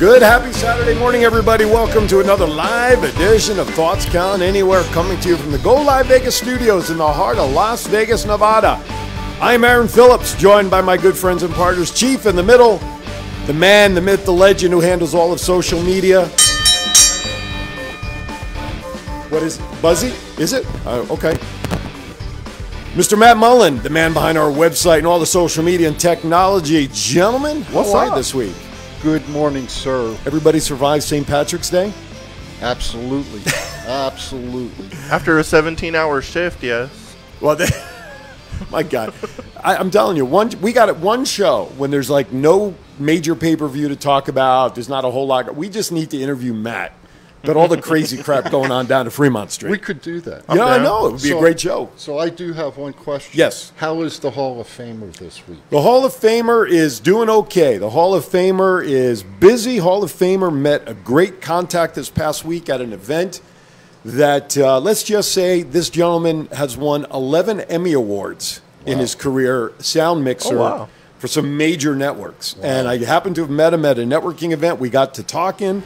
Good, happy Saturday morning, everybody. Welcome to another live edition of Thoughts Count Anywhere, coming to you from the Go Live Vegas studios in the heart of Las Vegas, Nevada. I'm Aaron Phillips, joined by my good friends and partners, Chief in the middle, the man, the myth, the legend who handles all of social media. What is it? Buzzy? Is it? Okay. Mr. Matt Mullen, the man behind our website and all the social media and technology. Gentlemen, how are you this week? Good morning, sir. Everybody survived St. Patrick's Day? Absolutely. Absolutely. After a 17-hour shift, yes. Well, my God. I'm telling you, we got it one show when there's like no major pay-per-view to talk about. There's not a whole lot. We just need to interview Matt. But all the crazy crap going on down to Fremont Street. We could do that. Yeah, I know. It would be a great show. So I do have one question. Yes. How is the Hall of Famer this week? The Hall of Famer is doing okay. The Hall of Famer is busy. Hall of Famer met a great contact this past week at an event that, let's just say, this gentleman has won 11 Emmy Awards in his career, sound mixer for some major networks. Wow. And I happened to have met him at a networking event. We got to talking.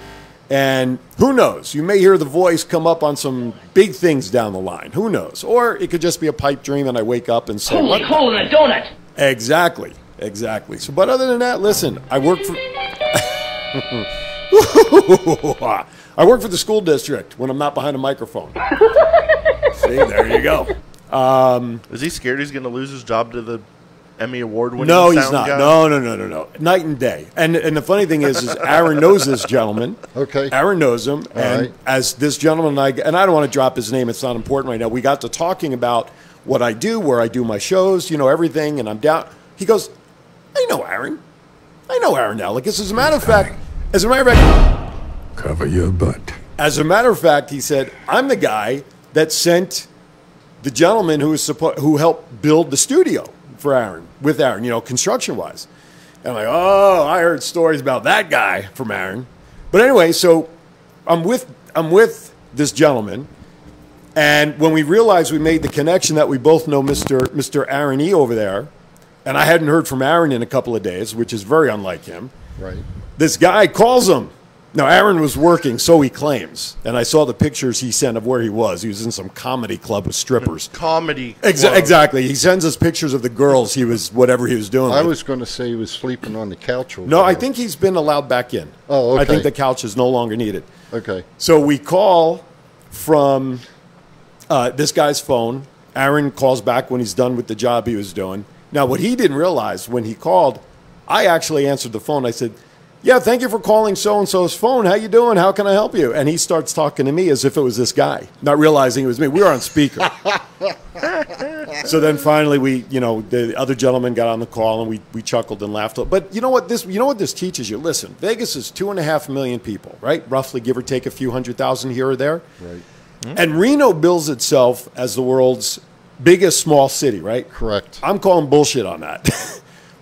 And who knows? You may hear the voice come up on some big things down the line. Who knows? Or it could just be a pipe dream and I wake up and say, holy coal in a donut! Exactly. Exactly. So, but other than that, listen, I work for... I work for the school district when I'm not behind a microphone. See, there you go. Is he scared he's going to lose his job to the Emmy Award winning No, he's sound not. guy? No. Night and day. And the funny thing is Aaron knows this gentleman. Okay. Aaron knows him. All and right. as this gentleman and I don't want to drop his name. It's not important right now. We got to talking about what I do, where I do my shows, everything. And I'm down. He goes, I know Aaron now. Like, as a matter of fact, cover your butt. As a matter of fact, he said, I'm the guy that sent the gentleman who helped build the studio for Aaron, with Aaron, construction-wise. And I'm like, oh, I heard stories about that guy from Aaron. But anyway, so I'm with this gentleman, and when we realized we made the connection that we both know Mr. Aaron E. over there, and I hadn't heard from Aaron in a couple of days, which is very unlike him. Right. This guy calls him. Now, Aaron was working, so he claims. And I saw the pictures he sent of where he was. He was in some comedy club with strippers. Comedy club. Exactly. He sends us pictures of the girls whatever he was doing. I was going to say he was sleeping on the couch over No, there. I think he's been allowed back in. Oh, okay. I think the couch is no longer needed. Okay. So we call from this guy's phone. Aaron calls back when he's done with the job he was doing. Now, what he didn't realize when he called, I actually answered the phone. I said, yeah, thank you for calling so-and-so's phone. How you doing? How can I help you? And he starts talking to me as if it was this guy, not realizing it was me. We were on speaker. So then finally the other gentleman got on the call and we chuckled and laughed. But you know what this teaches you? Listen, Vegas is 2.5 million people, right? Roughly, give or take a few 100,000 here or there. Right. And Reno bills itself as the world's biggest small city, right? Correct. I'm calling bullshit on that.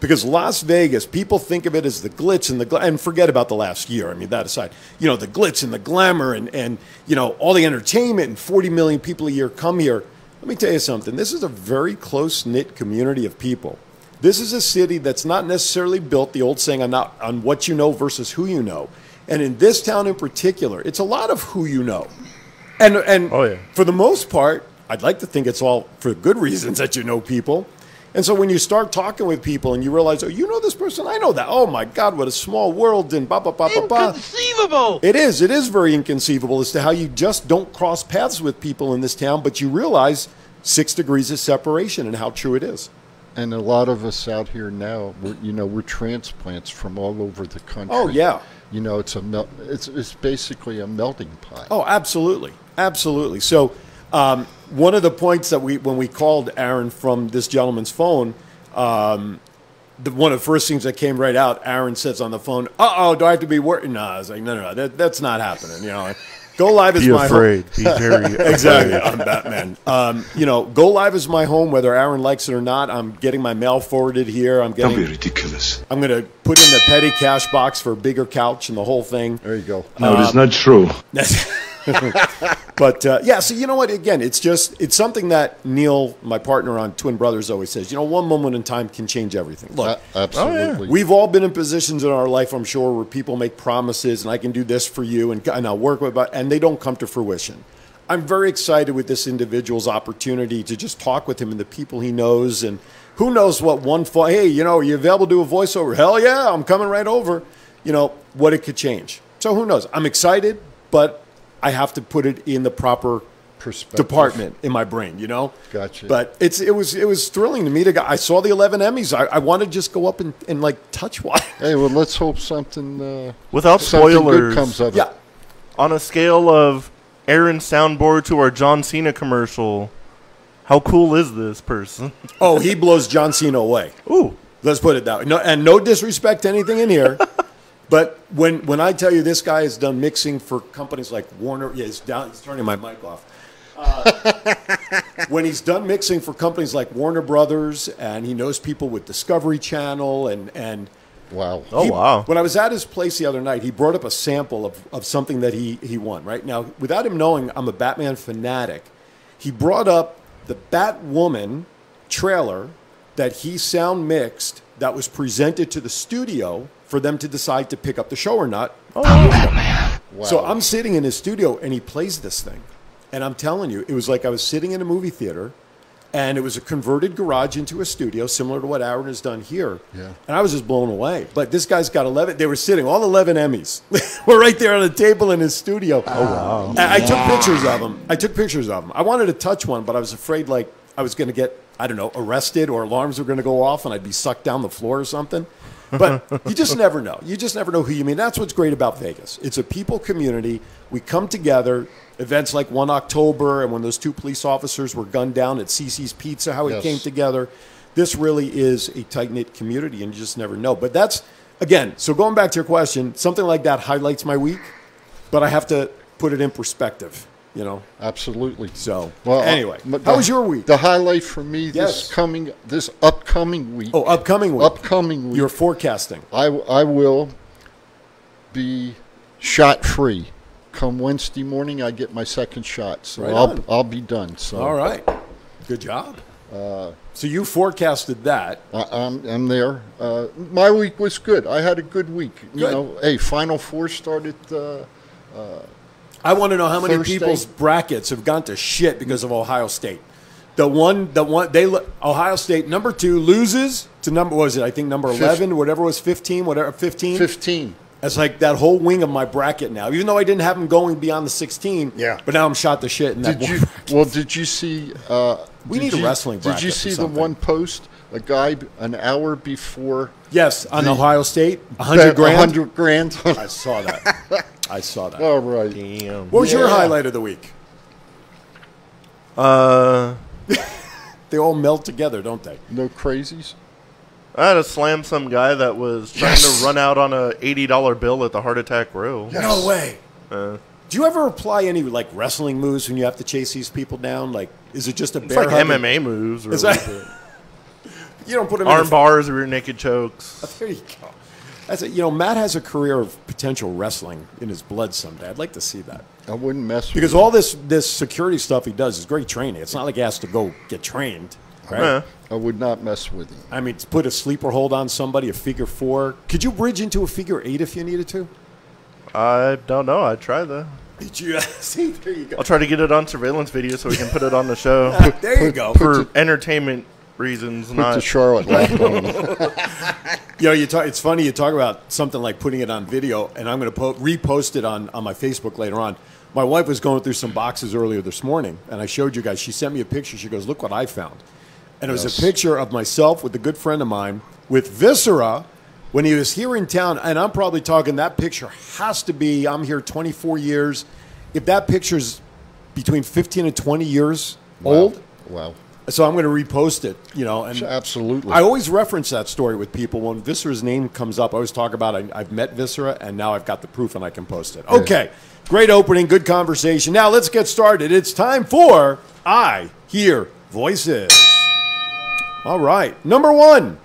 Because Las Vegas, people think of it as the glitz and and forget about the last year. I mean, that aside, the glitz and the glamour and all the entertainment and 40 million people a year come here. Let me tell you something. This is a very close-knit community of people. This is a city that's not necessarily built, the old saying, on what you know versus who you know. And in this town in particular, it's a lot of who you know. And for the most part, I'd like to think it's all for good reasons that you know people. And so when you start talking with people and you realize, oh, you know this person? I know that. Oh, my God, what a small world. And Inconceivable! It is very inconceivable as to how you just don't cross paths with people in this town, but you realize 6 degrees of separation and how true it is. And a lot of us out here now, we're transplants from all over the country. Oh, yeah. It's basically a melting pot. Oh, absolutely. Absolutely. So one of the points that when we called Aaron from this gentleman's phone, one of the first things that came right out, Aaron says on the phone, "Uh-oh, do I have to be working?" No, I was like, no, that's not happening. Go Live is my home. Be very afraid. Exactly. I'm Batman. Go Live is my home, whether Aaron likes it or not. I'm getting my mail forwarded here. Don't be ridiculous. I'm going to put in the petty cash box for a bigger couch and the whole thing. There you go. No, it is not true. But yeah, so you know what? Again, it's something that Neil, my partner on Twin Brothers, always says. You know, one moment in time can change everything. Look, absolutely. we've all been in positions in our life, I'm sure, where people make promises, and I can do this for you, and I'll work with, and they don't come to fruition. I'm very excited with this individual's opportunity to just talk with him and the people he knows, and who knows what hey, you know, are you available to do a voiceover? Hell yeah, I'm coming right over. You know, what it could change. So who knows? I'm excited, but I have to put it in the proper department in my brain, you know? Gotcha. But it was thrilling to meet a guy. I saw the 11 Emmys. I want to just go up and like touch one. Hey, well, let's hope something without something spoilers good comes of it. Yeah. On a scale of Aaron's soundboard to our John Cena commercial, how cool is this person? Oh, he blows John Cena away. Ooh. Let's put it that way. No, and no disrespect to anything in here. But when I tell you this guy has done mixing for companies like Warner, yeah, he's turning my mic off. When he's done mixing for companies like Warner Brothers, and he knows people with Discovery Channel, and Wow. Wow. When I was at his place the other night, he brought up a sample of something that he won, right? Now, without him knowing I'm a Batman fanatic, he brought up the Batwoman trailer that he sound mixed that was presented to the studio for them to decide to pick up the show or not. Wow. So I'm sitting in his studio, and he plays this thing. And I'm telling you, it was like I was sitting in a movie theater, and it was a converted garage into a studio, similar to what Aaron has done here. Yeah. And I was just blown away. But this guy's got 11. They were sitting, all 11 Emmys were right there on the table in his studio. Oh, wow. And I took pictures of them. I wanted to touch one, but I was afraid, like, I was going to get, I don't know, arrested, or alarms were going to go off, and I'd be sucked down the floor or something. But you just never know. You just never know who you meet. That's what's great about Vegas. It's a people community. We come together. Events like 1 October, and when those 2 police officers were gunned down at Cece's Pizza, how it came together. This really is a tight-knit community, and you just never know. But that's, again, so going back to your question, something like that highlights my week, but I have to put it in perspective, you know? Absolutely. So, well, anyway, how was your week? The highlight for me this upcoming week. Oh, upcoming week. Upcoming week. You're forecasting. I will be shot-free. Come Wednesday morning, I get my second shot, so Right I'll be done. So all right, good job. So you forecasted that. I'm there. My week was good. I had a good week. Good. You know, hey, Final Four started. I want to know how many Thursday. people's brackets have gone to shit because of Ohio State. Ohio State number 2 loses to number, what was it? I think number 11, whatever it was, 15, whatever 15. 15. That's like that whole wing of my bracket now. Even though I didn't have them going beyond the 16, Yeah. but now I'm shot to shit in that. Did you see? We need a wrestling bracket. Did you or see the something. one post? A guy an hour before. Yes, on Ohio State, 100 grand. 100 grand. I saw that. All right. Damn. What was your highlight of the week? They all meld together, don't they? No crazies. I had to slam some guy that was trying to run out on a $80 bill at the Heart Attack Row. No way. Do you ever apply any like wrestling moves when you have to chase these people down? Like, is it just a It's bear like hug? MMA moves. Is that, you don't put them arm in bars, rear naked chokes. There you go. That's it. You know, Matt has a career of potential wrestling in his blood someday. I'd like to see that. I wouldn't mess with Because him. all this security stuff he does is great training. It's not like he has to go get trained, right? Yeah. I would not mess with him. I mean, to put a sleeper hold on somebody, a figure 4. Could you bridge into a figure 8 if you needed to? I don't know. I'd try that. Did you see? There you go. I'll try to get it on surveillance video so we can put it on the show There you go. for entertainment reasons. Put Not the Charlotte lock on. You know, it's funny you talk about something like putting it on video, and I'm going to repost it on my Facebook later on. My wife was going through some boxes earlier this morning, and I showed you guys. She sent me a picture. She goes, "Look what I found." And it was a picture of myself with a good friend of mine with Viscera when he was here in town. And I'm probably talking that picture has to be, I'm here 24 years. If that picture's between 15 and 20 years old. Wow. So I'm going to repost it, you know. And Absolutely. I always reference that story with people. When Viscera's name comes up, I always talk about I've met Viscera, and now I've got the proof, and I can post it. Okay. Great opening. Good conversation. Now let's get started. It's time for I Hear Voices. All right. Number 1.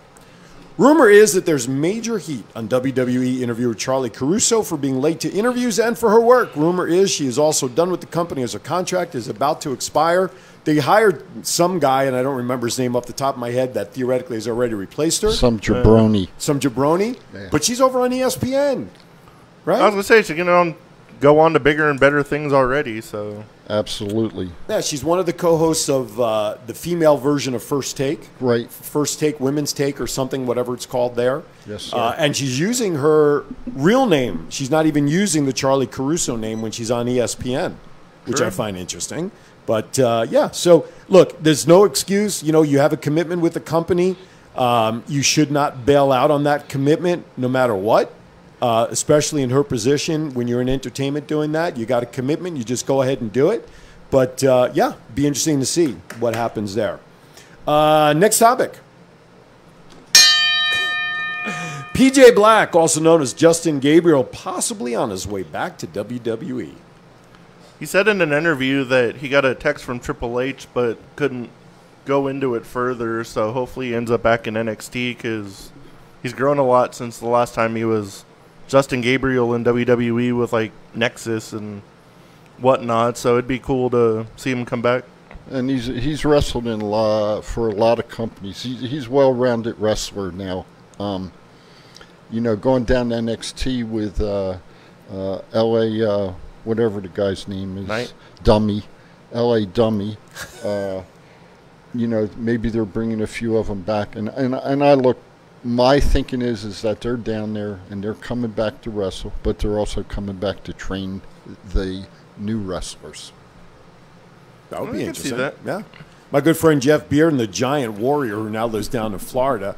Rumor is that there's major heat on WWE interviewer Charlie Caruso for being late to interviews and for her work. Rumor is she is also done with the company as her contract is about to expire. They hired some guy, and I don't remember his name off the top of my head, that theoretically has already replaced her. Some jabroni. Yeah. But she's over on ESPN, right? I was going to say, she's going to go on to bigger and better things already, so... Absolutely. Yeah, she's one of the co-hosts of the female version of First Take. Right. First Take, Women's Take, or something, whatever it's called there. Yes, sir. And she's using her real name. She's not even using the Charlie Caruso name when she's on ESPN, which I find interesting. But, yeah, so, look, there's no excuse. You know, you have a commitment with the company. You should not bail out on that commitment no matter what. Especially in her position, when you're in entertainment doing that, you got a commitment, you just go ahead and do it. But, yeah, be interesting to see what happens there. Next topic. PJ Black, also known as Justin Gabriel, possibly on his way back to WWE. He said in an interview that he got a text from Triple H but couldn't go into it further, so hopefully he ends up back in NXT because he's grown a lot since the last time he was Justin Gabriel in WWE with like Nexus and whatnot, so it'd be cool to see him come back. And he's wrestled in for a lot of companies. He's a well-rounded wrestler now. You know, going down to NXT with LA, whatever the guy's name is, Knight? Dummy, LA Dummy. You know, maybe they're bringing a few of them back, and I look. My thinking is that they're down there and they're coming back to wrestle, but they're also coming back to train the new wrestlers. That would be interesting. See that. Yeah. My good friend Jeff Bearden, the Giant Warrior, who now lives down in Florida,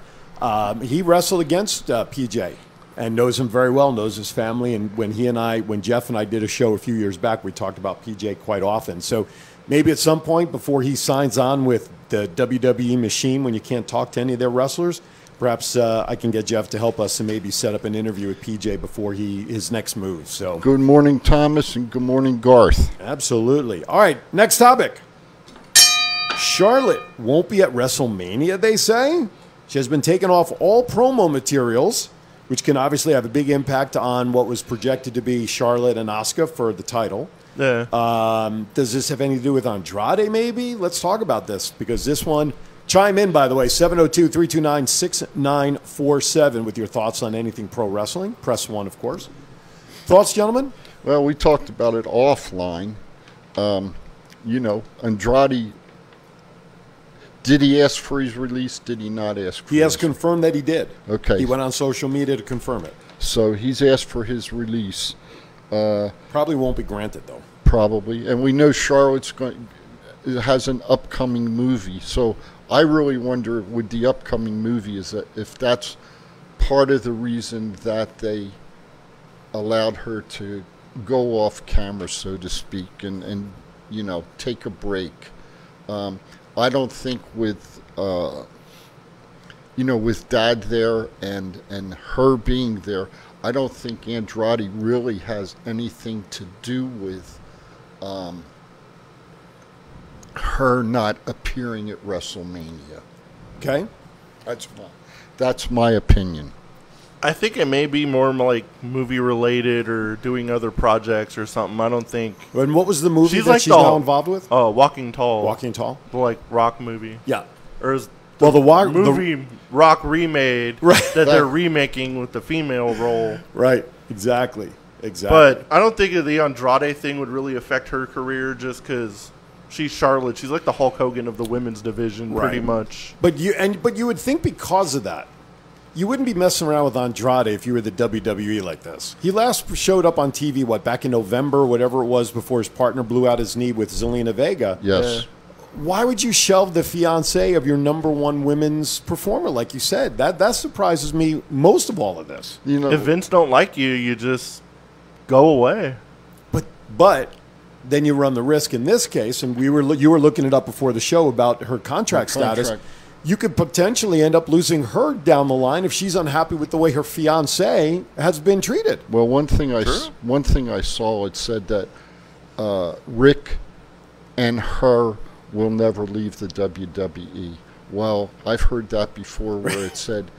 he wrestled against PJ and knows him very well, knows his family. And when Jeff and I did a show a few years back, we talked about PJ quite often. So maybe at some point before he signs on with the WWE machine, when you can't talk to any of their wrestlers, perhaps I can get Jeff to help us and maybe set up an interview with PJ before his next move. So good morning, Thomas, and good morning, Garth. Absolutely. All right, next topic. Charlotte won't be at WrestleMania, they say. She has been taken off all promo materials, which can obviously have a big impact on what was projected to be Charlotte and Asuka for the title. Yeah. Does this have anything to do with Andrade, maybe? Let's talk about this, because this one... Chime in, by the way, 702-329-6947 with your thoughts on anything pro wrestling. Press 1, of course. Thoughts, gentlemen? Well, we talked about it offline. You know, Andrade, did he ask for his release? Did he not ask for He has confirmed that he did. Okay. He went on social media to confirm it. So he's asked for his release. Probably won't be granted, though. Probably. And we know Charlotte's has an upcoming movie. So I really wonder with the upcoming movie if that's part of the reason that they allowed her to go off camera, so to speak, and you know, take a break. I don't think with you know, with Dad there and her being there, I don't think Andrade really has anything to do with her not appearing at WrestleMania. Okay. That's my opinion. I think it may be more like movie related or doing other projects or something. I don't think. And what was the movie She's that like she's now involved with? Oh, Walking Tall. Walking Tall? The like rock movie. Yeah. Or is Well, the movie Rock remade that they're remaking with the female role. Right. Exactly. But I don't think the Andrade thing would really affect her career just because she's Charlotte. She's like the Hulk Hogan of the women's division, pretty much. But you would think because of that, you wouldn't be messing around with Andrade if you were the WWE like this. He last showed up on TV, back in November, whatever it was, before his partner blew out his knee with Zelina Vega. Yes. Why would you shelve the fiance of your number one women's performer, like you said? That surprises me most of all of this. You know, if Vince don't like you, you just go away. But then you run the risk in this case, and you were looking it up before the show about her contract status. You could potentially end up losing her down the line if she's unhappy with the way her fiance has been treated. Well, one thing I saw, it said that Rick and her will never leave the WWE. Well, I've heard that before, where it said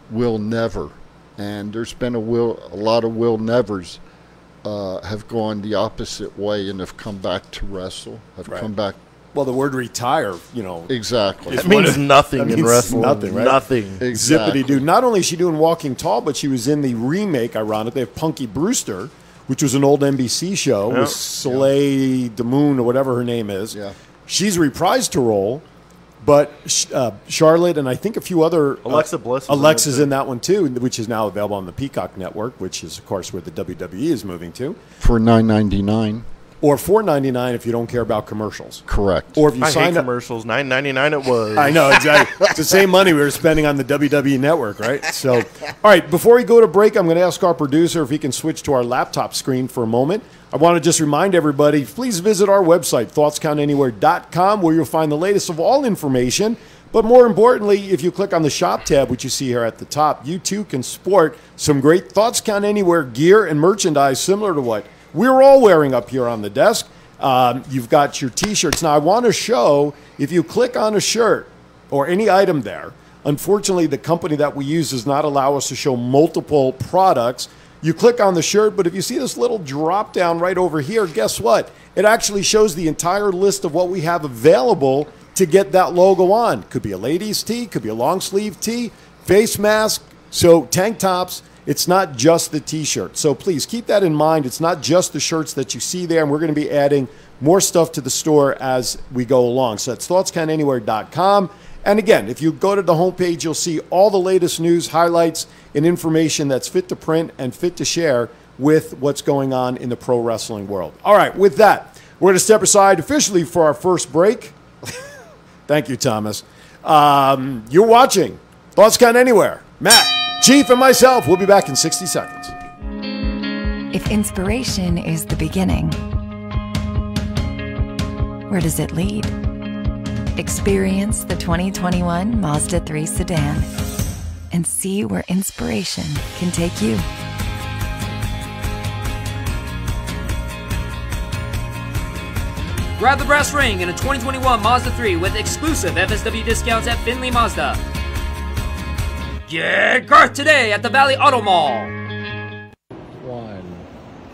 will never. And there's been a lot of will nevers have gone the opposite way and have come back to wrestle, have come back. Well, the word retire, Exactly. That means nothing in wrestling. Nothing, right? Nothing. Exactly. Zippity-doo. Not only is she doing Walking Tall, but she was in the remake, ironically, of Punky Brewster, which was an old NBC show with Soleil Moon or whatever her name is. Yeah. She's reprised her role, but Charlotte and I think a few other... Alexa Bliss. Alexa's in that one, too, which is now available on the Peacock Network, which is, of course, where the WWE is moving to. For $9.99. Or $4.99 if you don't care about commercials. Correct. Or if you I sign hate up... commercials. $9.99 it was. I know, exactly. It's the same money we were spending on the WWE Network, right? So, all right, before we go to break, I'm going to ask our producer if he can switch to our laptop screen for a moment. I want to just remind everybody, please visit our website, thoughtscountanywhere.com, where you'll find the latest of all information. But more importantly, if you click on the shop tab, which you see here at the top, you too can sport some great Thoughts Count Anywhere gear and merchandise similar to what we're all wearing up here on the desk. You've got your T-shirts. Now, I want to show, if you click on a shirt or any item there, unfortunately, the company that we use does not allow us to show multiple products. You click on the shirt, but if you see this little drop down right over here, guess what? It actually shows the entire list of what we have available to get that logo on. Could be a ladies' tee, could be a long sleeve tee, face mask, so tank tops. It's not just the T-shirt. So please keep that in mind. It's not just the shirts that you see there, and we're going to be adding more stuff to the store as we go along. So that's thoughtscountanywhere.com. And again, if you go to the homepage, you'll see all the latest news, highlights, and information that's fit to print and fit to share with what's going on in the pro wrestling world. All right, with that, we're going to step aside officially for our first break. Thank you, Thomas. You're watching Thoughts Count Anywhere. Matt, Chief, and myself will be back in 60 seconds. If inspiration is the beginning, where does it lead? Experience the 2021 Mazda 3 sedan and see where inspiration can take you. Grab the brass ring in a 2021 Mazda 3 with exclusive FSW discounts at Findlay Mazda. Get Garth today at the Valley Auto Mall.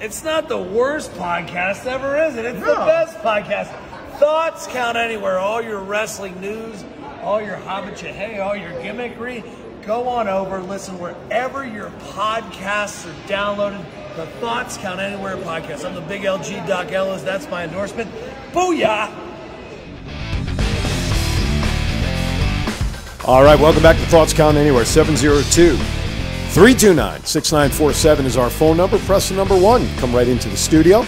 It's not the worst podcast ever, is it? It's the best podcast. Thoughts Count Anywhere. All your wrestling news, all your hobbit-cha-hey, all your gimmickry. Go on over, listen wherever your podcasts are downloaded. The Thoughts Count Anywhere podcast. I'm the big LG Doc Ellis. That's my endorsement. Booyah! All right, welcome back to Thoughts Count Anywhere. 702-329-6947 is our phone number. Press the number 1. Come right into the studio.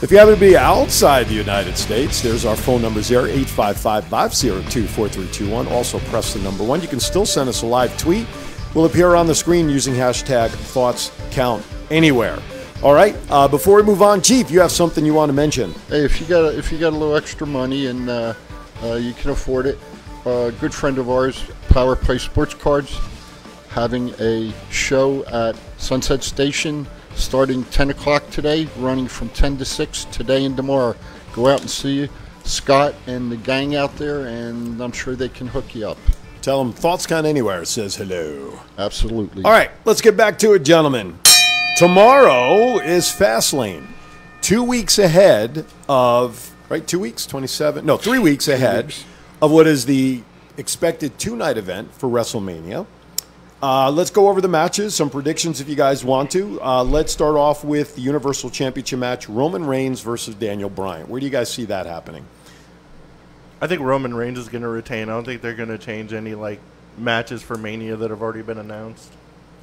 If you happen to be outside the United States, there's our phone numbers there, 855-502-4321. Also press the number 1. You can still send us a live tweet. Will appear on the screen using hashtag ThoughtsCountAnywhere. All right, before we move on, Chief, you have something you want to mention. Hey, if you got a little extra money and you can afford it, a good friend of ours, Power Play Sports Cards, having a show at Sunset Station starting 10 o'clock today, running from 10 to 6 today and tomorrow. Go out and see Scott and the gang out there, and I'm sure they can hook you up. Tell them Thoughts Count Anywhere says hello. Absolutely. All right, let's get back to it, gentlemen. Tomorrow is Fastlane. 2 weeks ahead of, right, 2 weeks, 27? No, 3 weeks ahead of what is the expected two-night event for WrestleMania. Let's go over the matches, some predictions if you guys want to. Let's start off with the Universal Championship match, Roman Reigns versus Daniel Bryan. Where do you guys see that happening? I think Roman Reigns is going to retain. I don't think they're going to change any matches for Mania that have already been announced.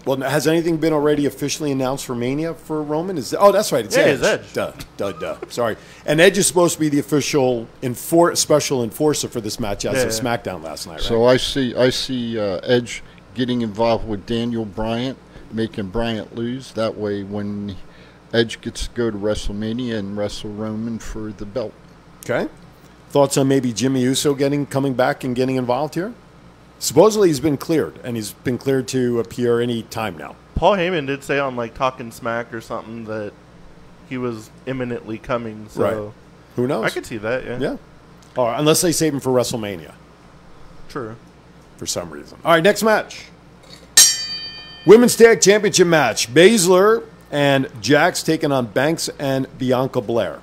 Well, has anything been already officially announced for Mania for Roman? That's right. It's Edge. It's Edge. Duh. Sorry. And Edge is supposed to be the official special enforcer for this match as of SmackDown last night, right? So I see Edge getting involved with Daniel Bryan, making Bryant lose. That way, when Edge gets to go to WrestleMania and wrestle Roman for the belt. Okay. Thoughts on maybe Jimmy Uso coming back and getting involved here? Supposedly he's been cleared, and he's been cleared to appear any time now. Paul Heyman did say on Talking Smack or something that he was imminently coming. So right. Who knows? I could see that, yeah. Yeah. All right, unless they save him for WrestleMania. True. For some reason. All right, next match. Women's Tag Championship match. Baszler and Jax taking on Banks and Bianca Belair.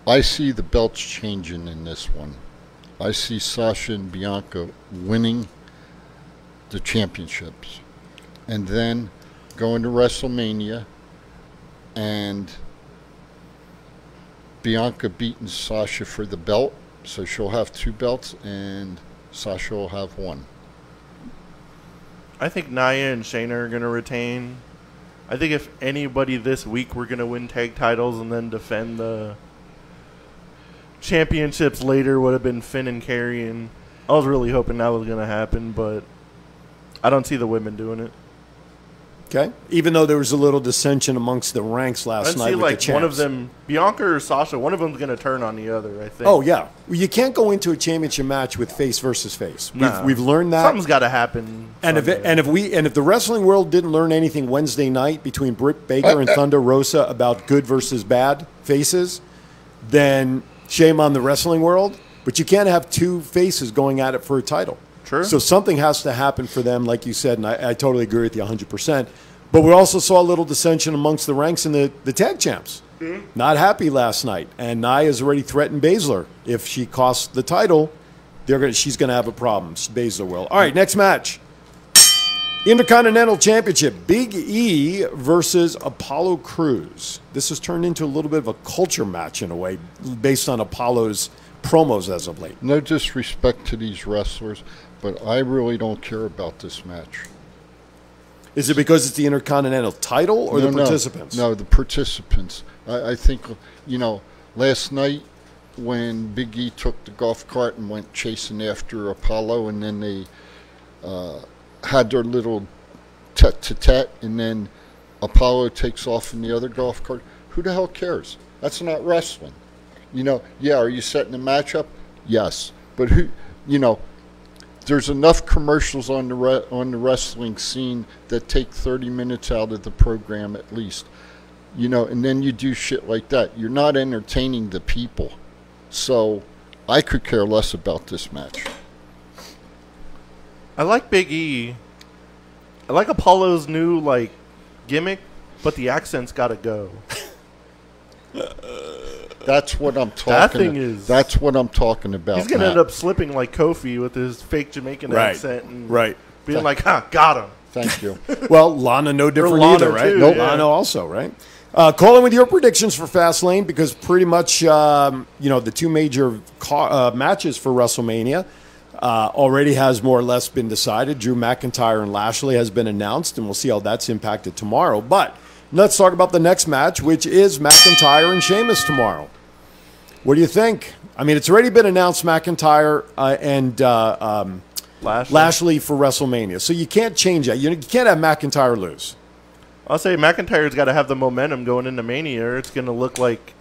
I see the belts changing in this one. I see Sasha and Bianca winning the championships. And then going to WrestleMania and Bianca beating Sasha for the belt. So she'll have 2 belts and Sasha will have 1. I think Nia and Shayna are going to retain. I think if anybody this week were going to win tag titles and then defend the championships later would have been Finn and Carrie. And I was really hoping that was going to happen, but I don't see the women doing it. Okay. Even though there was a little dissension amongst the ranks last night see with like the champs. one of them, Bianca or Sasha, one of them's going to turn on the other, I think. Oh, yeah. Well, you can't go into a championship match with face versus face. Nah. We've learned that. Something's got to happen. And if the wrestling world didn't learn anything Wednesday night between Britt Baker and Thunder Rosa about good versus bad faces, then shame on the wrestling world. But you can't have 2 faces going at it for a title. True. So something has to happen for them, like you said, and I totally agree with you 100%. But we also saw a little dissension amongst the ranks in the tag champs. Mm-hmm. Not happy last night. And Nia's already threatened Baszler. If she costs the title, she's going to have a problem. Baszler will. All right, next match. Intercontinental Championship. Big E versus Apollo Crews. This has turned into a little bit of a culture match in a way, based on Apollo's promos as of late. No disrespect to these wrestlers, but I really don't care about this match. Is it because it's the Intercontinental title or the participants? No, the participants. I think, last night when Big E took the golf cart and went chasing after Apollo, and then they had their little tete-to-tete, and then Apollo takes off in the other golf cart. Who the hell cares? That's not wrestling. Are you setting a match up? Yes. But there's enough commercials on the wrestling scene that take 30 minutes out of the program at least. And then you do shit like that. You're not entertaining the people. So I could care less about this match. I like Big E. I like Apollo's new gimmick, but the accent's got to go. That's what I'm talking. That's what I'm talking about. He's gonna end up slipping like Kofi with his fake Jamaican accent, and being like, "Got him." Thank you. Well, Lana, no different either, right? Too, yeah. Lana also, right? Call in with your predictions for Fastlane, because pretty much, the 2 major matches for WrestleMania already has more or less been decided. Drew McIntyre and Lashley has been announced, and we'll see how that's impacted tomorrow. But let's talk about the next match, which is McIntyre and Sheamus tomorrow. What do you think? I mean, it's already been announced, McIntyre and Lashley for WrestleMania. So you can't change that. You can't have McIntyre lose. I'll say McIntyre's got to have the momentum going into Mania, or it's going to look like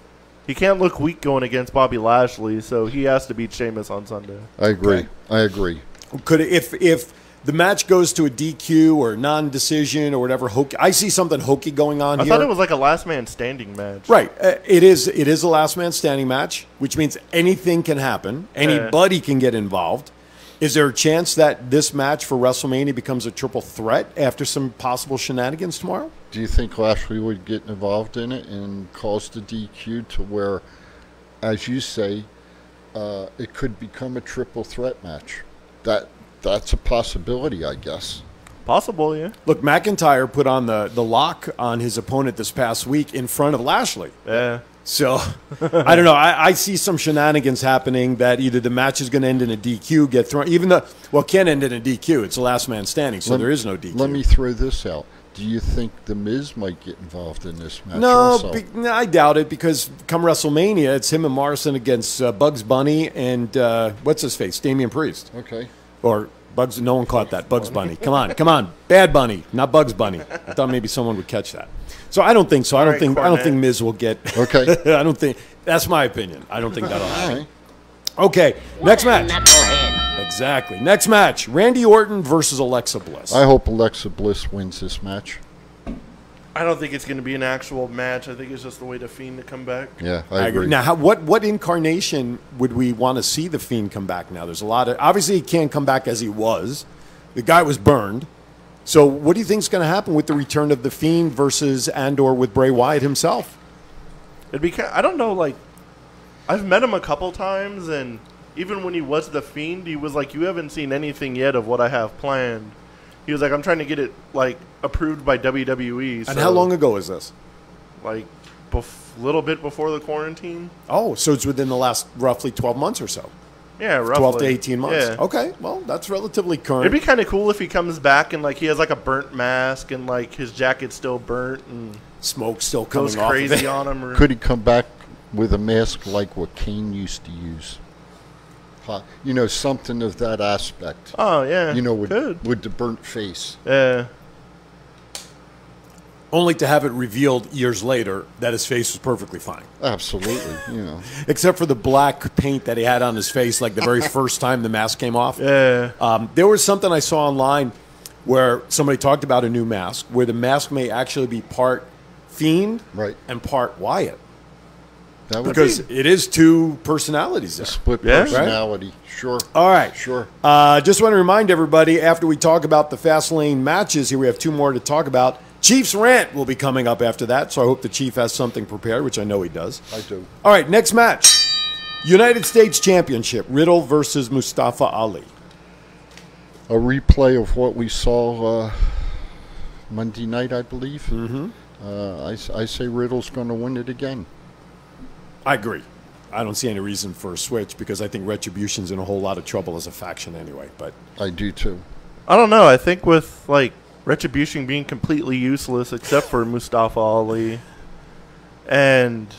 he can't look weak going against Bobby Lashley, so he has to beat Sheamus on Sunday. I agree. Okay. I agree. Could if the match goes to a DQ or non-decision or whatever, I see something hokey going on here. I thought it was like a last man standing match. Right. It is a last man standing match, which means anything can happen. Anybody can get involved. Is there a chance that this match for WrestleMania becomes a triple threat after some possible shenanigans tomorrow? Do you think Lashley would get involved in it and cause the DQ to where, as you say, it could become a triple threat match? That's a possibility, I guess. Possible, yeah. Look, McIntyre put on the lock on his opponent this past week in front of Lashley. Yeah. So, I don't know. I see some shenanigans happening that either the match is going to end in a DQ, get thrown, can't end in a DQ. It's a last man standing, so there is no DQ. Let me throw this out. Do you think The Miz might get involved in this match also? No, I doubt it, because come WrestleMania, it's him and Morrison against Bugs Bunny and, what's his face, Damian Priest. Okay. Or Bugs, no one caught that. Bugs Bunny. Come on. Bad Bunny, not Bugs Bunny. I thought maybe someone would catch that. So I don't think so. I don't think Miz will get. Okay. I don't think. That's my opinion. I don't think that'll happen. Right. Okay. Next match. Exactly. Next match. Randy Orton versus Alexa Bliss. I hope Alexa Bliss wins this match. I don't think it's going to be an actual match. I think it's just a way to Fiend to come back. Yeah, I agree. Now, what incarnation would we want to see the Fiend come back now? There's a lot of... Obviously, he can't come back as he was. The guy was burned. So what do you think is going to happen with the return of The Fiend versus and/or with Bray Wyatt himself? It'd be I don't know, like, I've met him a couple times, and even when he was The Fiend, he was like, you haven't seen anything yet of what I have planned. He was like, I'm trying to get it, like, approved by WWE. And how long ago is this? Like, little bit before the quarantine. Oh, so it's within the last roughly 12 months or so. Yeah, roughly. 12 to 18 months. Yeah. Okay, well, that's relatively current. It'd be kind of cool if he comes back and, like, he has, like, a burnt mask and, like, his jacket's still burnt and smoke still coming goes off crazy of it. on him. Or Could he come back with a mask like what Kane used to use? You know, something of that aspect. Oh, yeah. You know, with the burnt face. Yeah. Only to have it revealed years later that his face was perfectly fine. Absolutely, you know. Except for the black paint that he had on his face, like the very first time the mask came off. Yeah. There was something I saw online where somebody talked about a new mask, where the mask may actually be part Fiend and part Wyatt. That would because it is two personalities there. A split personality, right? Sure. All right. Sure. Just want to remind everybody, after we talk about the Fastlane matches, here we have two more to talk about. Chief's Rant will be coming up after that, so I hope the Chief has something prepared, which I know he does. I do. All right, next match. United States Championship, Riddle versus Mustafa Ali. A replay of what we saw Monday night, I believe. Mm-hmm. I say Riddle's going to win it again. I agree. I don't see any reason for a switch because I think Retribution's in a whole lot of trouble as a faction anyway. But I do too. I don't know. I think with like Retribution being completely useless except for Mustafa Ali, and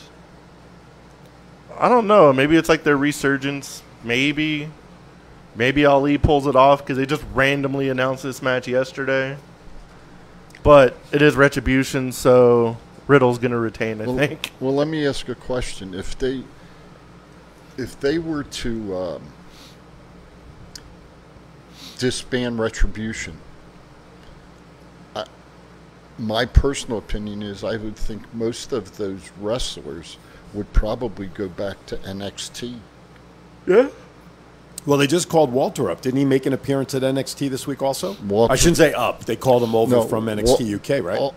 I don't know. Maybe it's like their resurgence. Maybe Ali pulls it off because they just randomly announced this match yesterday. But it is Retribution, so Riddle's going to retain, I think. Well, let me ask a question. If they were to disband Retribution, my personal opinion is I would think most of those wrestlers would probably go back to NXT. Yeah. Well, they just called Walter up. Didn't he make an appearance at NXT this week also? Walter, I shouldn't say up. They called him over from NXT UK, right?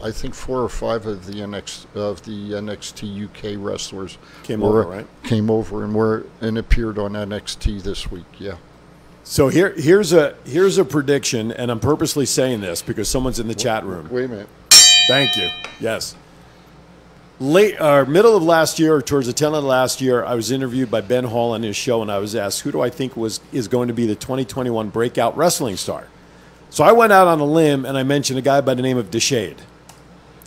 I think 4 or 5 of the NXT UK wrestlers came over and appeared on NXT this week. Yeah. So here's a prediction, and I'm purposely saying this because someone's in the chat room. Wait a minute. Thank you. Yes. Middle of last year, or towards the tail end of last year, I was interviewed by Ben Hall on his show, and I was asked, who do I think is going to be the 2021 breakout wrestling star? So I went out on a limb, and I mentioned a guy by the name of Deshade.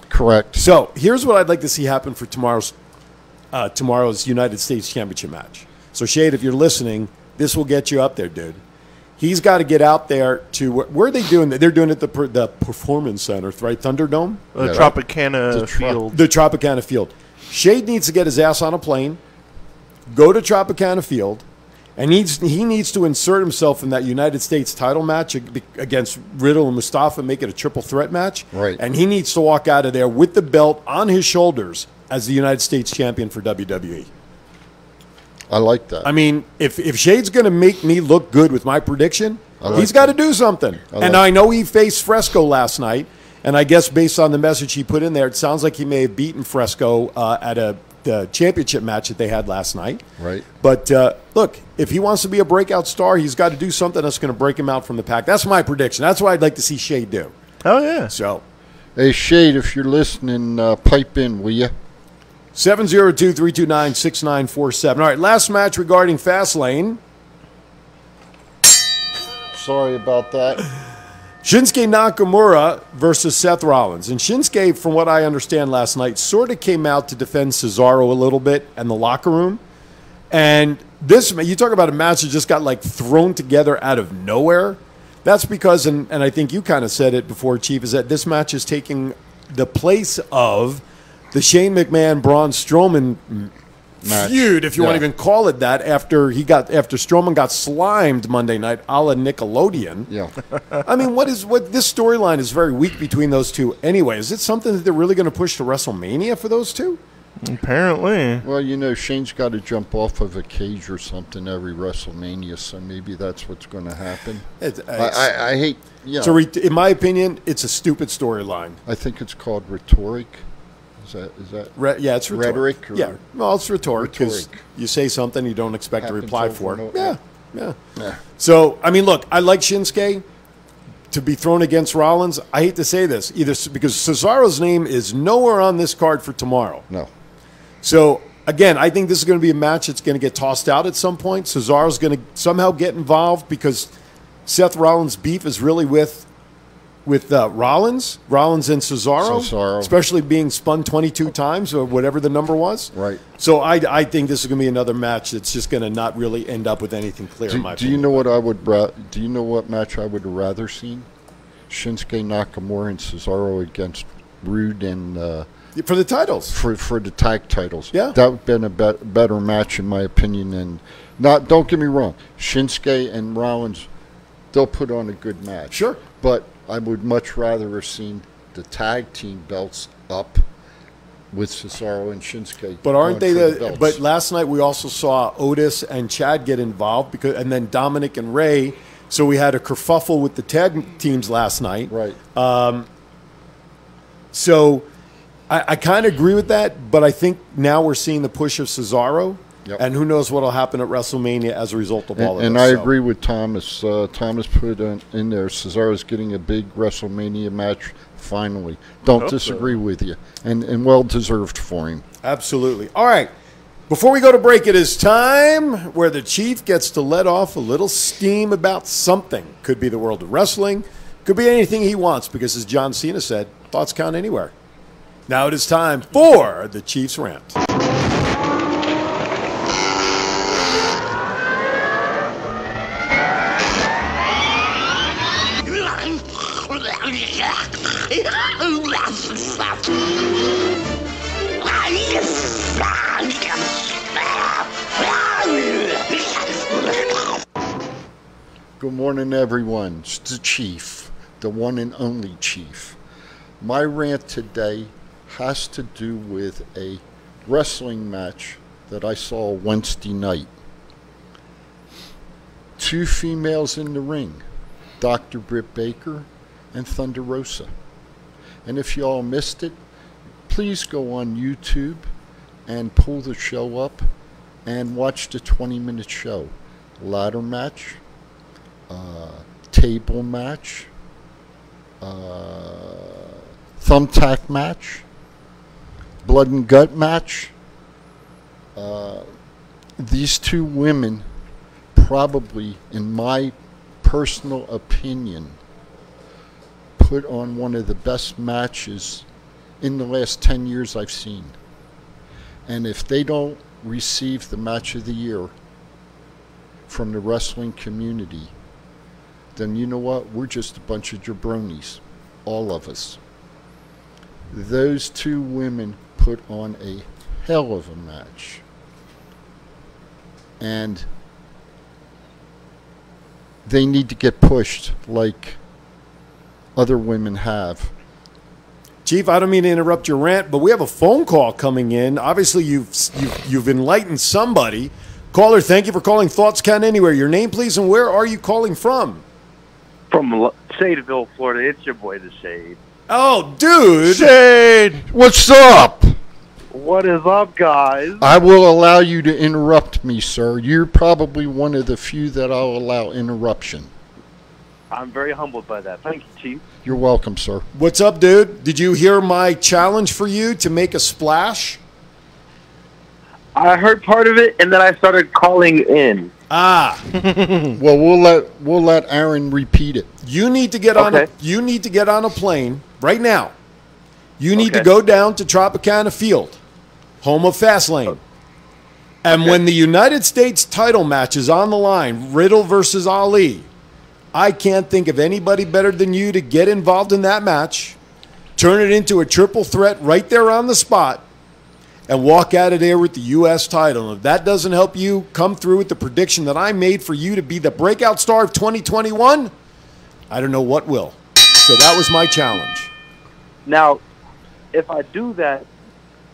Correct. So here's what I'd like to see happen for tomorrow's United States Championship match. So, Shade, if you're listening, this will get you up there, dude. He's got to get out there to where are they doing that? They're doing it at the Performance Center, right? Thunderdome? Tropicana Field. The Tropicana Field. Shade needs to get his ass on a plane, go to Tropicana Field, and he needs to insert himself in that United States title match against Riddle and Mustafa, make it a triple threat match. Right. And he needs to walk out of there with the belt on his shoulders as the United States champion for WWE. I like that. I mean, if Shade's going to make me look good with my prediction, he's got to do something. I know he faced Fresco last night, and I guess based on the message he put in there, it sounds like he may have beaten Fresco at the championship match that they had last night. Right. But, look, if he wants to be a breakout star, he's got to do something that's going to break him out from the pack. That's my prediction. That's what I'd like to see Shade do. Oh, yeah. So, hey, Shade, if you're listening, pipe in, will you? 702-329-6947. All right, last match regarding Fastlane. Sorry about that. Shinsuke Nakamura versus Seth Rollins. And Shinsuke, from what I understand last night, sort of came out to defend Cesaro a little bit in the locker room. And this, you talk about a match that just got like thrown together out of nowhere. That's because, and I think you kind of said it before, Chief, is that this match is taking the place of the Shane McMahon, Braun Strowman feud, if you want to even call it that, after Strowman got slimed Monday night, a la Nickelodeon. Yeah. I mean, what this storyline is very weak between those two anyway. Is it something that they're really going to push to WrestleMania for those two? Apparently. Well, you know, Shane's got to jump off of a cage or something every WrestleMania, so maybe that's what's going to happen. I hate. Yeah. So, in my opinion, it's a stupid storyline. I think it's called rhetoric. Is that? Yeah, it's rhetoric. Rhetoric. Yeah, well, it's rhetoric because you say something you don't expect a reply for. Yeah. So, I mean, look, I like Shinsuke to be thrown against Rollins. I hate to say this, either because Cesaro's name is nowhere on this card for tomorrow. No. So, again, I think this is going to be a match that's going to get tossed out at some point. Cesaro's going to somehow get involved because Seth Rollins' beef is really with Rollins and Cesaro, especially being spun 22 times or whatever the number was. Right. So I think this is going to be another match that's just going to not really end up with anything clear. Do you know what I would? Do you know what match I would have rather seen? Shinsuke Nakamura and Cesaro against Rude and for the titles. For the tag titles. Yeah. That would have been a better match in my opinion. And don't get me wrong, Shinsuke and Rollins, they'll put on a good match. Sure. But I would much rather have seen the tag team belts up with Cesaro and Shinsuke. But aren't they But last night we also saw Otis and Chad get involved and then Dominic and Ray. So we had a kerfuffle with the tag teams last night. Right. So I kind of agree with that, but I think now we're seeing the push of Cesaro. Yep. And who knows what will happen at WrestleMania as a result of all of this. And I agree with Thomas. Thomas put in there, Cesaro's getting a big WrestleMania match finally. Don't disagree with you. And well-deserved for him. Absolutely. All right. Before we go to break, it is time where the Chief gets to let off a little steam about something. Could be the world of wrestling. Could be anything he wants because, as John Cena said, thoughts count anywhere. Now it is time for the Chief's Rant. Good morning, everyone. It's the Chief, the one and only Chief. My rant today has to do with a wrestling match that I saw Wednesday night. Two females in the ring, Dr. Britt Baker and Thunder Rosa. And if y'all missed it, please go on YouTube and pull the show up and watch the 20-minute show. Ladder match, table match, thumbtack match, blood and gut match. These two women probably, in my personal opinion, put on one of the best matches in the last 10 years I've seen. And if they don't receive the match of the year from the wrestling community, then you know what? We're just a bunch of jabronis, all of us. Those two women put on a hell of a match. And they need to get pushed like other women have. Chief, I don't mean to interrupt your rant, but we have a phone call coming in. Obviously, you've enlightened somebody. Caller, thank you for calling Thoughts Count Anywhere. Your name, please, and where are you calling from? From Shadeville, Florida. It's your boy, The Shade. Oh, dude. Shade! What's up? What is up, guys? I will allow you to interrupt me, sir. You're probably one of the few that I'll allow interruption. I'm very humbled by that. Thank you, Chief. You're welcome, sir. What's up, dude? Did you hear my challenge for you to make a splash? I heard part of it, and then I started calling in. Ah. Well, we'll let Aaron repeat it. You need to get on a plane right now. You need to go down to Tropicana Field, home of Fastlane. And when the United States title match is on the line, Riddle versus Ali, I can't think of anybody better than you to get involved in that match, turn it into a triple threat right there on the spot, and walk out of there with the U.S. title. And if that doesn't help you come through with the prediction that I made for you to be the breakout star of 2021, I don't know what will. So that was my challenge. Now, if I do that,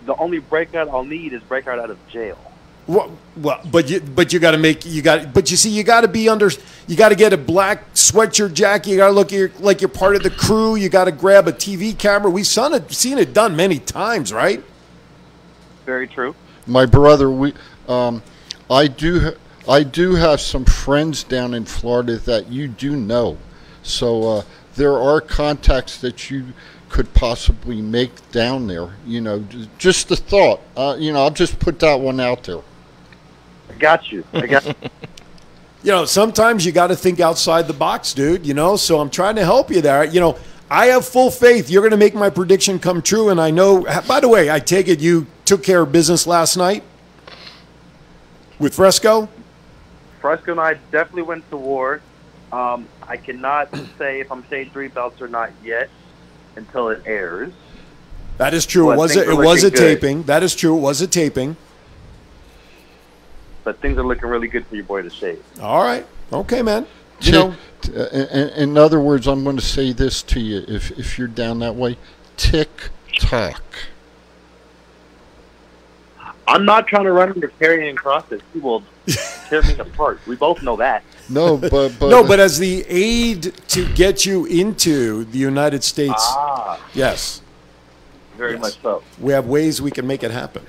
the only breakout I'll need is breakout out of jail. Well, but you got to but you see, you got to be under. You got to get a black sweatshirt jacket. You got to look like you're part of the crew. You got to grab a TV camera. We've seen it done many times, right? Very true. My brother, I do have some friends down in Florida that you do know. So there are contacts that you could possibly make down there. You know, just a thought. You know, I'll just put that one out there. I got you. You know, sometimes you got to think outside the box, dude. You know, so I'm trying to help you there. You know, I have full faith you're going to make my prediction come true. And I know, by the way, I take it you took care of business last night with Fresco? Fresco and I definitely went to war. I cannot say if I'm Shade 3 belts or not yet until it airs. That is true. It was a taping. That is true. It was a taping. But things are looking really good for your boy, the Shade. All right. Okay, man. You know, in other words, I'm going to say this to you. If you're down that way, tick-tock. I'm not trying to run into Karrion Kross. He will tear me apart. We both know that. No, but no, but as the aid to get you into the United States, yes. Very much so. We have ways we can make it happen.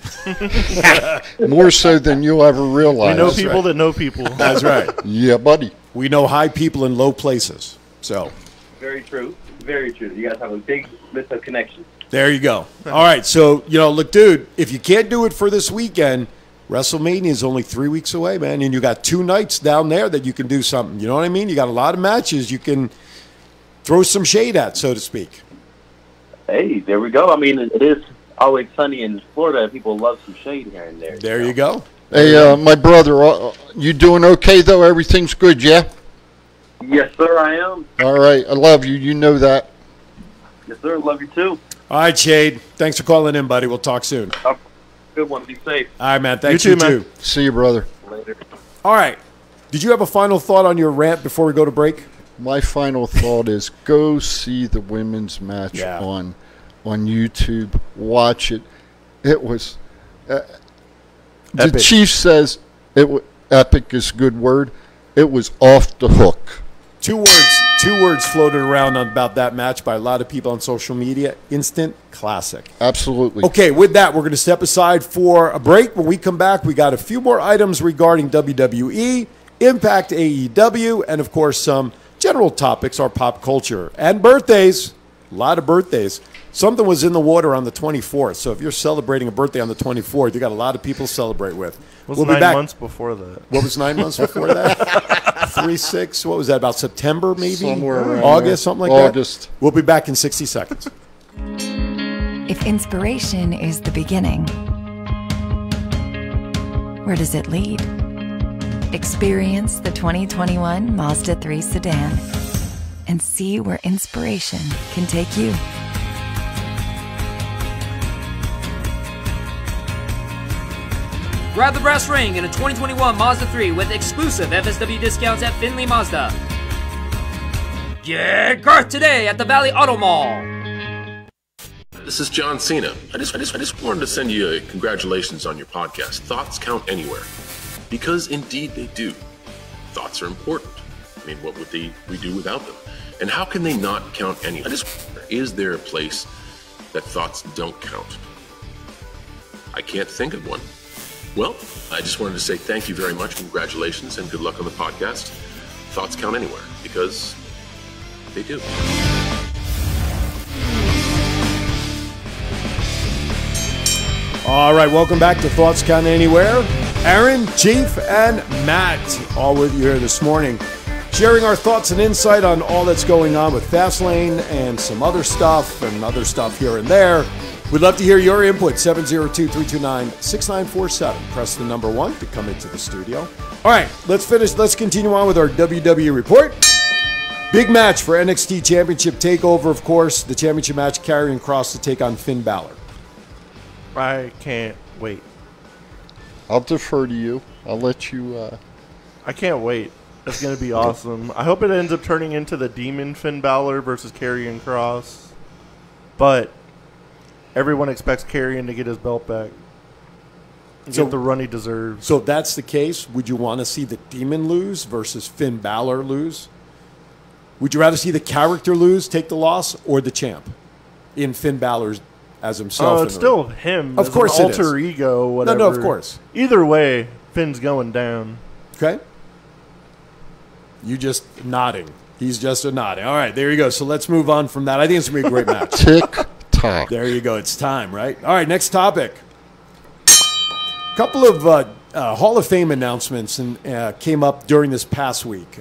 More so than you'll ever realize. We know people that know people. That's right. Yeah, buddy. We know high people in low places. So. Very true. Very true. You guys have a big list of connections. There you go. All right. So, you know, look, dude, if you can't do it for this weekend, WrestleMania is only 3 weeks away, man. And you got 2 nights down there that you can do something. You know what I mean? You got a lot of matches you can throw some shade at, so to speak. Hey, there we go. I mean, it is always sunny in Florida, and people love some shade here and there. There you go. Hey, my brother, you doing okay, though? Everything's good, yeah? Yes, sir, I am. All right. I love you. You know that. Yes, sir. Love you, too. All right, Shade. Thanks for calling in, buddy. We'll talk soon. Good one. Be safe. All right, man. Thanks, you too, man. See you, brother. Later. All right. Did you have a final thought on your rant before we go to break? My final thought is go see the women's match on YouTube. Watch it. It was the Chief says epic is a good word. It was off the hook. Two words floated around about that match by a lot of people on social media. Instant classic. Absolutely. Okay, with that, we're going to step aside for a break. When we come back, we got a few more items regarding WWE, Impact AEW, and, of course, some general topics, our pop culture, and birthdays. A lot of birthdays. Something was in the water on the 24th, so if you're celebrating a birthday on the 24th, you got a lot of people to celebrate with. We'll be 9 months before that? What was 9 months before that? 3, 6, what was that, about September maybe? Somewhere around August, there. something like August. that? We'll be back in 60 seconds. If inspiration is the beginning, where does it lead? Experience the 2021 Mazda 3 sedan and see where inspiration can take you. Grab the brass ring in a 2021 Mazda 3 with exclusive FSW discounts at Findlay Mazda. Get Garth today at the Valley Auto Mall. This is John Cena. I just wanted to send you a congratulations on your podcast. Thoughts count anywhere. Because indeed they do. Thoughts are important. I mean, what would we do without them? And how can they not count anywhere? Is there a place that thoughts don't count? I can't think of one. Well, I just wanted to say thank you very much, congratulations, and good luck on the podcast. Thoughts count anywhere, because they do. All right, welcome back to Thoughts Count Anywhere. Aaron, Chief, and Matt, all with you here this morning, sharing our thoughts and insight on all that's going on with Fastlane and some other stuff here and there. We'd love to hear your input, 702-329-6947. Press the number 1 to come into the studio. All right, let's continue on with our WWE report. Big match for NXT Championship TakeOver, of course. The championship match, Karrion Kross to take on Finn Balor. I can't wait. I'll defer to you. I'll let you... I can't wait. It's going to be awesome. I hope it ends up turning into the Demon Finn Balor versus Karrion Kross. But everyone expects Karrion to get his belt back. Get the run he deserves. So if that's the case, would you want to see the Demon lose versus Finn Balor lose? Would you rather see the character lose, take the loss, or the champ in Finn Balor's as himself? Oh, it's still him. Of course, an alter ego. Whatever. No, of course. Either way, Finn's going down. Okay. You just nodding. He's just a nodding. All right, there you go. So let's move on from that. I think it's going to be a great match. Tick-tock. There you go. It's time, right? All right, next topic. A couple of Hall of Fame announcements came up during this past week.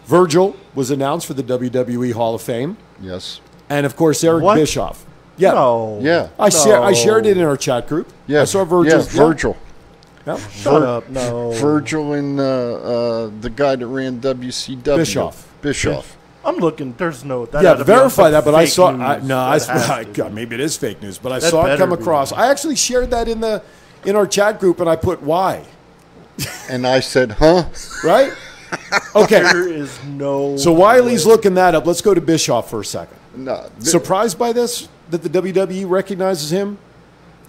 Virgil was announced for the WWE Hall of Fame. Yes. And, of course, Eric Bischoff. Yeah. No. Yeah. I shared it in our chat group. Yeah. I saw Virgil. Yeah, Virgil. Yeah. Shut up. No. Virgil and the guy that ran WCW. Bischoff. I'm looking. There's no. That Yeah, verify that. But I saw. God, maybe it is fake news. But I saw it come across. I actually shared that in our chat group, and I put why. And I said, huh? Right? Okay. There is no. So while he's looking that up, let's go to Bischoff for a second. No. Surprised by this, that the WWE recognizes him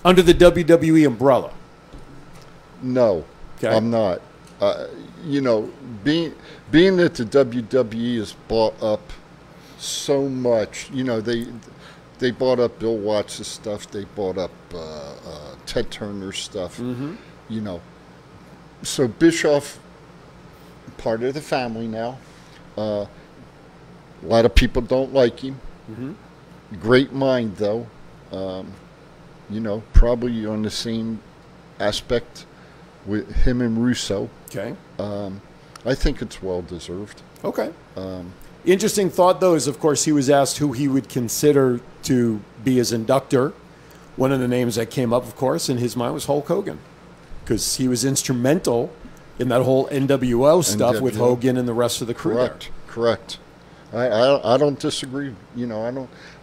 under the WWE umbrella? No, Okay. I'm not. Being that the WWE has bought up so much, they bought up Bill Watts' stuff, they bought up Ted Turner's stuff, So Bischoff, part of the family now. A lot of people don't like him. Mm-hmm. Great mind, though. Probably on the same aspect with him and Russo. Okay. I think it's well-deserved. Okay. Interesting thought, though, is, of course, he was asked who he would consider to be his inductor. One of the names that came up, of course, in his mind was Hulk Hogan, because he was instrumental in that whole NWO stuff with Hogan and the rest of the crew. Correct. I don't disagree.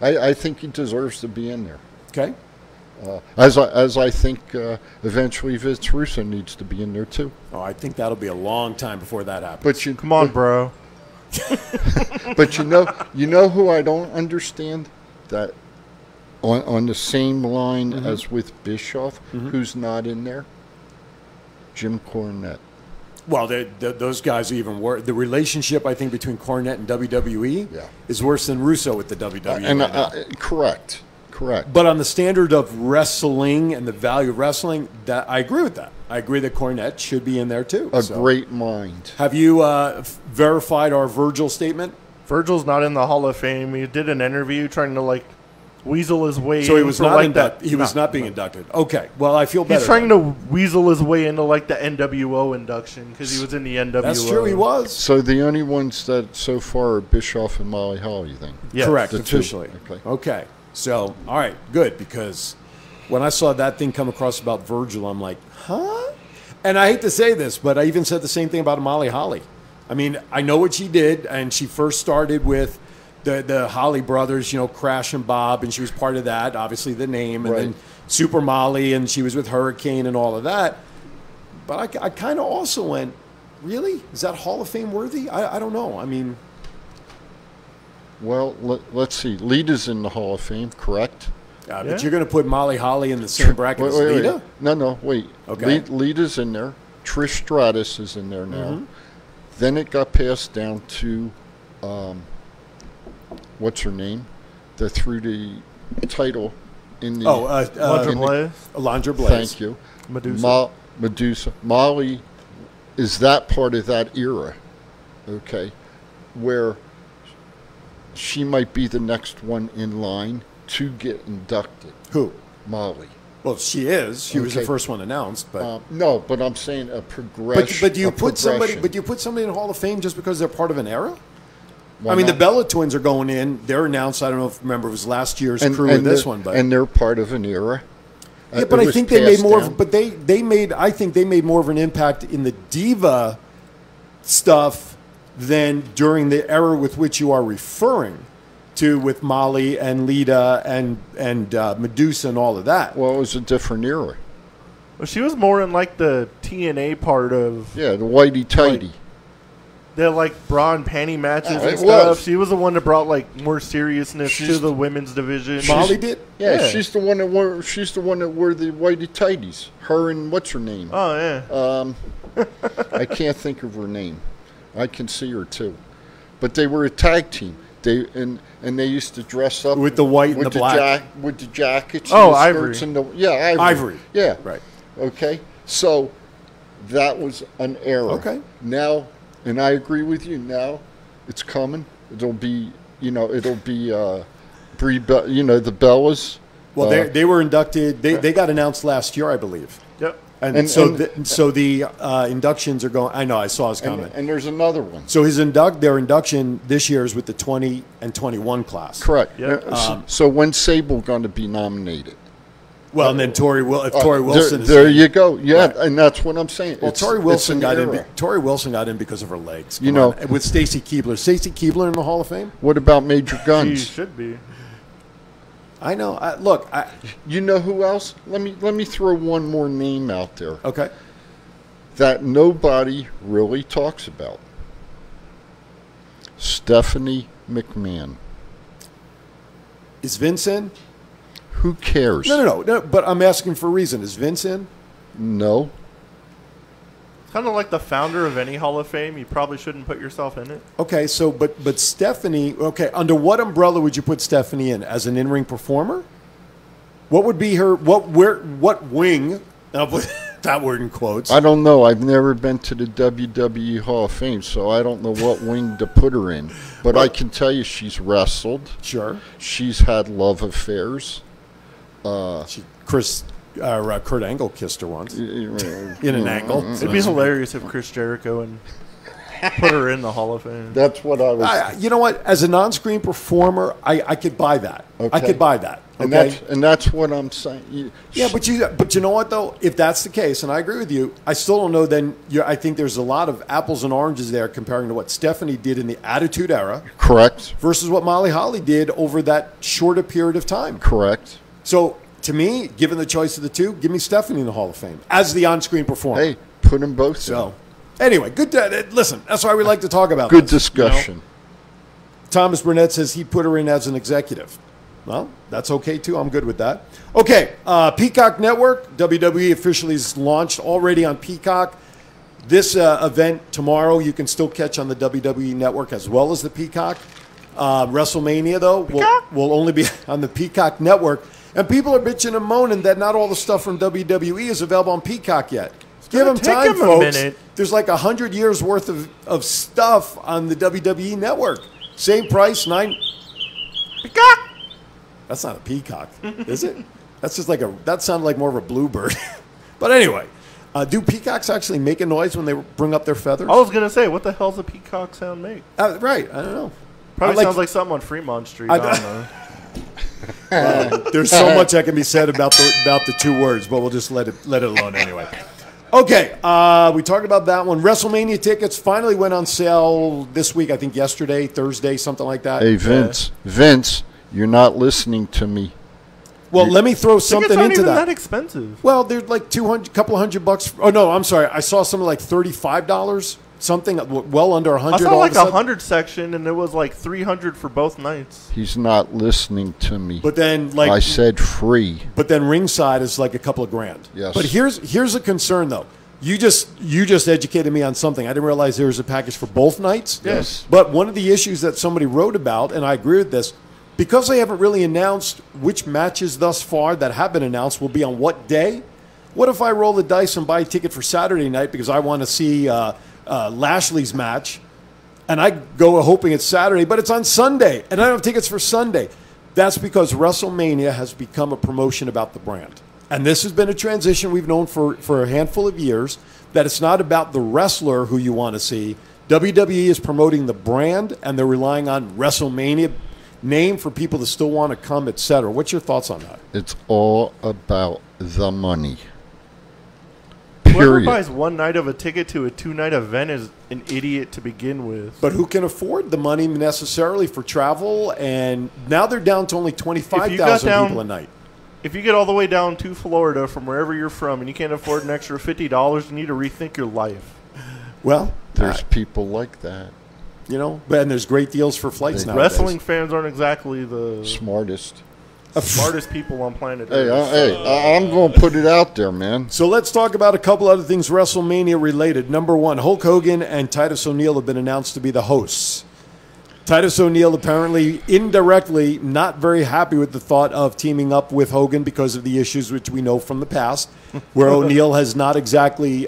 I think he deserves to be in there. Okay. As I think eventually Vince Russo needs to be in there too. Oh, I think that'll be a long time before that happens. But come on, bro. But you know who I don't understand, that on the same line as with Bischoff, who's not in there? Jim Cornette. Well, those guys are even worse. The relationship, I think, between Cornette and WWE is worse than Russo with the WWE. Correct. But on the standard of wrestling and the value of wrestling, that I agree with that. I agree that Cornette should be in there too. Great mind. Have you verified our Virgil statement? Virgil's not in the Hall of Fame. He did an interview trying to weasel his way. So he was not He was not being inducted. Okay. Well, I feel better. He's trying to weasel his way into the NWO induction because he was in the NWO. That's true. He was. So the only ones that so far are Bischoff and Molly Holly, then? Yeah. Correct. Officially. Okay. So, all right, good, because when I saw that thing come across about Virgil, I'm like, huh? And I hate to say this, but I even said the same thing about Molly Holly. I mean, I know what she did, and she first started with the Holly brothers, Crash and Bob, and she was part of that, obviously the name, and then Super Molly, and she was with Hurricane and all of that. But I kind of also went, really? Is that Hall of Fame worthy? I don't know. I mean... Well, let's see. Lita's in the Hall of Fame, correct? But you're going to put Molly Holly in the same bracket as Lita? No, wait. Okay. Lita's in there. Trish Stratus is in there now. Then it got passed down to, what's her name? That threw the title in the... Alundra Blaze. Thank you. Medusa. Molly is that part of that era, okay, where... she might be the next one in line to get inducted. Who? Molly. Well, she is. She was the first one announced, but no. But I'm saying a progression. But do you put somebody? But do you put somebody in the Hall of Fame just because they're part of an era? Why I mean, not? the Bella Twins are going in. They're announced. I don't know if remember it was last year's crew or this one, but and they're part of an era. Yeah, but I think they made more. But they made. I think they made more of an impact in the diva stuff than during the era with which you are referring to, with Molly and Lita and Medusa and all of that. Well, it was a different era. Well, she was more in the TNA part of... Yeah, the whitey-tighty. They're like bra and panty matches and it stuff. was. She was the one that brought like more seriousness to the women's division. Molly did? Yeah, she's the one that wore. She's the one that wore the whitey tighties. Her and what's her name? Oh yeah. I can't think of her name. I can see her too, but they were a tag team. They and they used to dress up with the white and the black, with the jackets. Oh, and the Ivory. skirts and the Ivory. Yeah, Right. Okay, so that was an error. Okay. Now, and I agree with you. Now, it's coming. It'll be, Brie, the Bellas. Well, they were inducted. They got announced last year, I believe. Yep. And so the inductions are going. I know. I saw his comment. And there's another one. So their induction this year is with the 20 and 21 class. Correct. Yep. So when's Sable going to be nominated? Well, and then Tori Wilson. There you go. Yeah, right. And that's what I'm saying. Well, Tori Wilson got in. Tori Wilson got in because of her legs. Come on. With Stacy Keibler. Stacy Keibler in the Hall of Fame. What about Major Guns? She should be. I know. Look. You know who else? Let me throw one more name out there. Okay. That nobody really talks about. Stephanie McMahon. Is Vince in? Who cares? No. But I'm asking for a reason. Is Vince in? No. Kind of like the founder of any Hall of Fame. You probably shouldn't put yourself in it. Okay, so but Stephanie. Okay, under what umbrella would you put Stephanie in? As an in-ring performer? What would be her? What wing? I'll put that word in quotes. I don't know. I've never been to the WWE Hall of Fame, so I don't know what wing to put her in. But I can tell you, she's wrestled. Sure. She's had love affairs. Kurt Angle kissed her once in an angle. It'd be hilarious if Chris Jericho and put her in the Hall of Fame. That's what I was. You know what? As an on-screen performer, I could buy that. Okay. I could buy that. Okay? And that's what I'm saying. But you know what though? If that's the case, and I agree with you, I still don't know. Then I think there's a lot of apples and oranges there comparing to what Stephanie did in the Attitude Era, correct, versus what Molly Holly did over that shorter period of time, correct. So to me, given the choice of the two, give me Stephanie in the Hall of Fame as the on-screen performer. Hey, put them both. So anyway, good. Listen, that's why we like to talk about. Good discussion. You know? Thomas Burnett says he put her in as an executive. Well, that's okay, too. I'm good with that. Okay, Peacock Network. WWE officially is launched already on Peacock. This event tomorrow you can still catch on the WWE Network as well as the Peacock. WrestleMania, though, will only be on the Peacock Network. And people are bitching and moaning that not all the stuff from WWE is available on Peacock yet. Give them time, folks. There's like 100 years worth of stuff on the WWE Network. Same price, Peacock. That's not a peacock, is it? That's just like that sounded like more of a bluebird. But anyway, do peacocks actually make a noise when they bring up their feathers? I was going to say, what the hell's a peacock sound make? Right, I don't know. Probably sounds like something on Fremont Street. I don't know. There's so much that can be said about the two words, but we'll just let it alone anyway. Okay, we talked about that one. WrestleMania tickets finally went on sale this week, I think yesterday, Thursday, something like that. Hey, Vince, you're not listening to me. Well, let me throw something into even that. That expensive. Well, they're like couple $100. Oh no, I'm sorry. I saw something like $35, something well under 100. I saw like 100 section, and it was like 300 for both nights. He's not listening to me. But then, like I said, free. But then ringside is like a couple of grand. Yes. But here's a concern though. You just educated me on something. I didn't realize there was a package for both nights. Yes. But one of the issues that somebody wrote about, and I agree with this, because they haven't really announced which matches thus far that have been announced will be on what day. What if I roll the dice and buy a ticket for Saturday night because I want to see Lashley's match, and I go hoping it's Saturday, but it's on Sunday, and I don't have tickets for Sunday? That's because WrestleMania has become a promotion about the brand. And this has been a transition we've known for a handful of years, that it's not about the wrestler who you want to see. WWE is promoting the brand, and they're relying on WrestleMania name for people that still want to come, etc. What's your thoughts on that? It's all about the money. Whoever buys one night of a ticket to a 2-night event is an idiot to begin with. But who can afford the money necessarily for travel? And now they're down to only 25,000 people a night. If you get all the way down to Florida from wherever you're from and you can't afford an extra $50, you need to rethink your life. Well, there's people like that. You know, and there's great deals for flights now. Wrestling fans aren't exactly the smartest people on planet Earth. I'm going to put it out there, man. So let's talk about a couple other things WrestleMania related. Number one, Hulk Hogan and Titus O'Neil have been announced to be the hosts. Titus O'Neil apparently indirectly not very happy with the thought of teaming up with Hogan because of the issues which we know from the past, where O'Neil has not exactly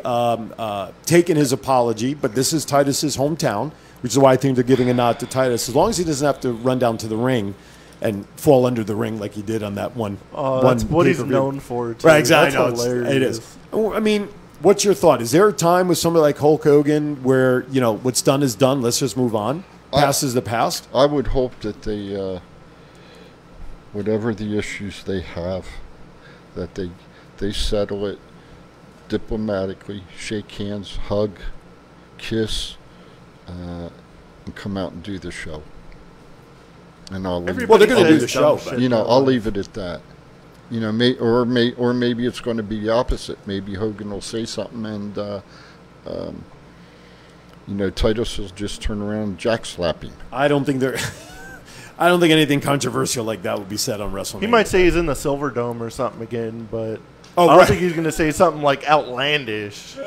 taken his apology, but this is Titus's hometown, which is why I think they're giving a nod to Titus. As long as he doesn't have to run down to the ring and fall under the ring like he did on that one. That's what he's known for, too. Right, exactly. That's hilarious. It is. I mean, what's your thought? Is there a time with somebody like Hulk Hogan where, you know, what's done is done, let's just move on? Past is the past? I would hope that they, whatever the issues they have, that they settle it diplomatically, shake hands, hug, kiss, and come out and do the show. And I'll leave they're going to do the show. You know, I'll leave it at that. You know, or maybe it's going to be the opposite. Maybe Hogan will say something, and you know, Titus will just turn around and jack slapping. I don't think anything controversial like that would be said on WrestleMania. He might say he's in the Silver Dome or something again, but I don't think he's going to say something like outlandish.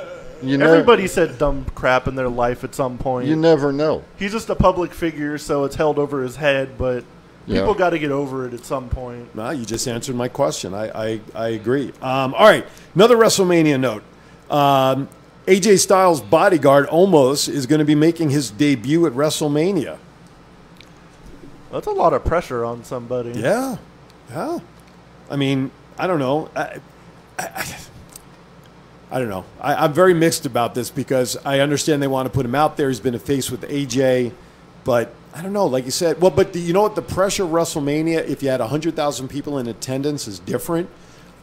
You know, everybody said dumb crap in their life at some point. You never know. He's just a public figure, so it's held over his head, but people got to get over it at some point. No, you just answered my question. I agree. All right, another WrestleMania note. AJ Styles' bodyguard, Omos, is going to be making his debut at WrestleMania. That's a lot of pressure on somebody. Yeah. I mean, I don't know. I don't know. I'm very mixed about this because I understand they want to put him out there. He's been a face with AJ, but I don't know. Like you said, but you know what? The pressure of WrestleMania, if you had 100,000 people in attendance, is different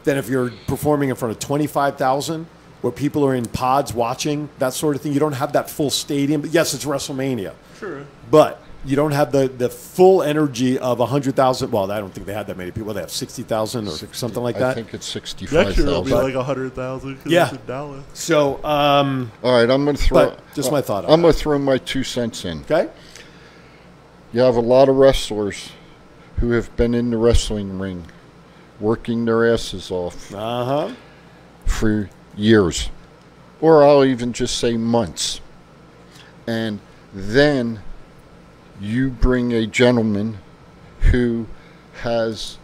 than if you're performing in front of 25,000, where people are in pods watching, that sort of thing. You don't have that full stadium. But yes, it's WrestleMania. True. But you don't have the full energy of 100,000. Well, I don't think they had that many people. They have 60,000 or something like that. I think it's 65,000. Next year it'll be like 100,000 because it's in Dallas. So, all right, I'm going to throw. Just my thought. I'm going to throw my 2 cents in. Okay. You have a lot of wrestlers who have been in the wrestling ring, working their asses off for years, or I'll even just say months, and then you bring a gentleman who has